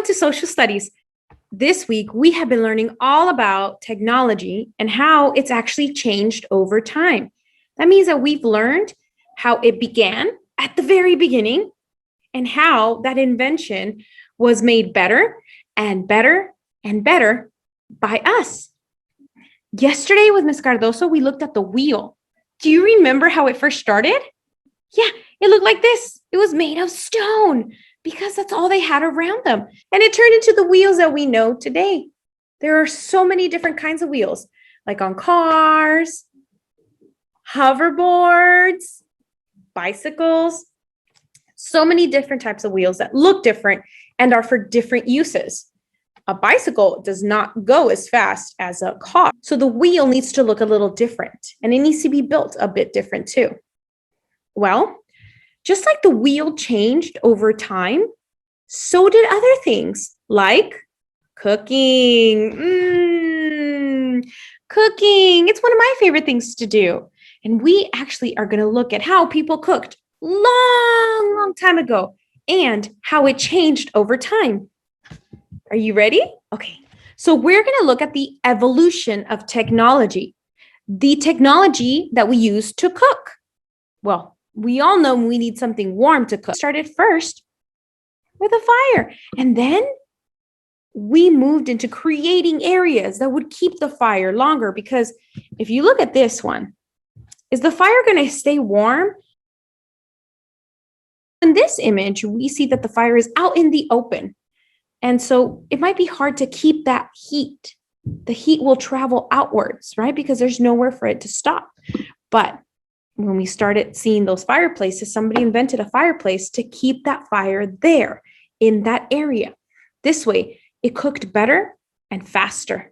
to Social Studies. This week, we have been learning all about technology and how it's actually changed over time. That means that we've learned how it began at the very beginning and how that invention was made better and better and better by us. Yesterday with Ms. Cardoso, we looked at the wheel. Do you remember how it first started? Yeah, it looked like this. It was made of stone because that's all they had around them. And it turned into the wheels that we know today. There are so many different kinds of wheels, like on cars, hoverboards, bicycles, so many different types of wheels that look different and are for different uses. A bicycle does not go as fast as a car. So the wheel needs to look a little different, and it needs to be built a bit different too. Well, just like the wheel changed over time, so did other things like cooking. Cooking, it's one of my favorite things to do. And we actually are going to look at how people cooked long time ago and how it changed over time. Are you ready? Okay, so we're going to look at the evolution of technology, the technology that we use to cook. Well, we all know we need something warm to cook. Started first with a fire, and then we moved into creating areas that would keep the fire longer, because if you look at this one, is the fire going to stay warm? In this image, we see that the fire is out in the open. And so it might be hard to keep that heat. The heat will travel outwards, right? Because there's nowhere for it to stop. But when we started seeing those fireplaces, somebody invented a fireplace to keep that fire there in that area. This way, it cooked better and faster.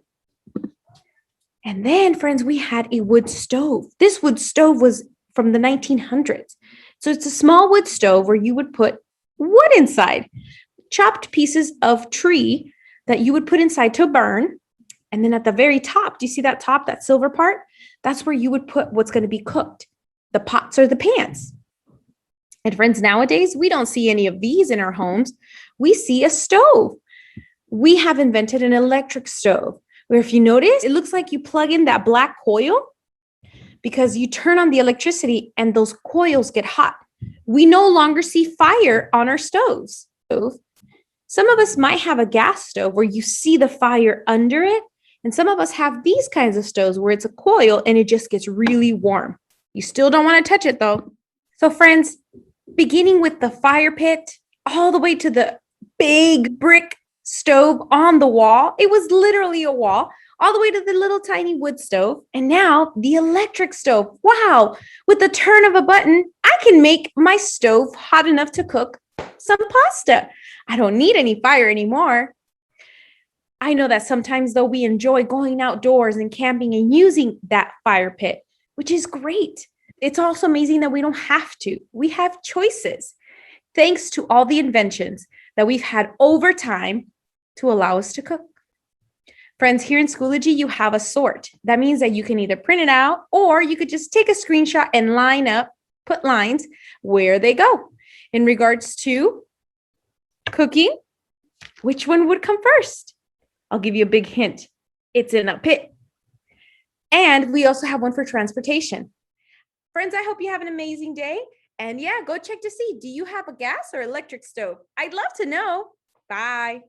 And then, friends, we had a wood stove. This wood stove was from the 1900s. So it's a small wood stove where you would put wood inside, chopped pieces of tree that you would put inside to burn. And then at the very top, do you see that top, that silver part? That's where you would put what's going to be cooked, the pots or the pans. And friends, nowadays, we don't see any of these in our homes. We see a stove. We have invented an electric stove, where if you notice, it looks like you plug in that black coil because you turn on the electricity and those coils get hot. We no longer see fire on our stoves. Some of us might have a gas stove where you see the fire under it. And some of us have these kinds of stoves where it's a coil and it just gets really warm. You still don't want to touch it though. So friends, beginning with the fire pit, all the way to the big brick stove on the wall. It was literally a wall, all the way to the little tiny wood stove. And now the electric stove. Wow. With the turn of a button, I can make my stove hot enough to cook some pasta. I don't need any fire anymore. I know that sometimes though we enjoy going outdoors and camping and using that fire pit, which is great. It's also amazing that we don't have to. We have choices, thanks to all the inventions that we've had over time to allow us to cook. Friends, here in Schoology, you have a sort. That means that you can either print it out or you could just take a screenshot and line up, put lines where they go. In regards to cooking, which one would come first? I'll give you a big hint. It's in a pit. And we also have one for transportation. Friends, I hope you have an amazing day. And yeah, go check to see, do you have a gas or electric stove? I'd love to know. Bye.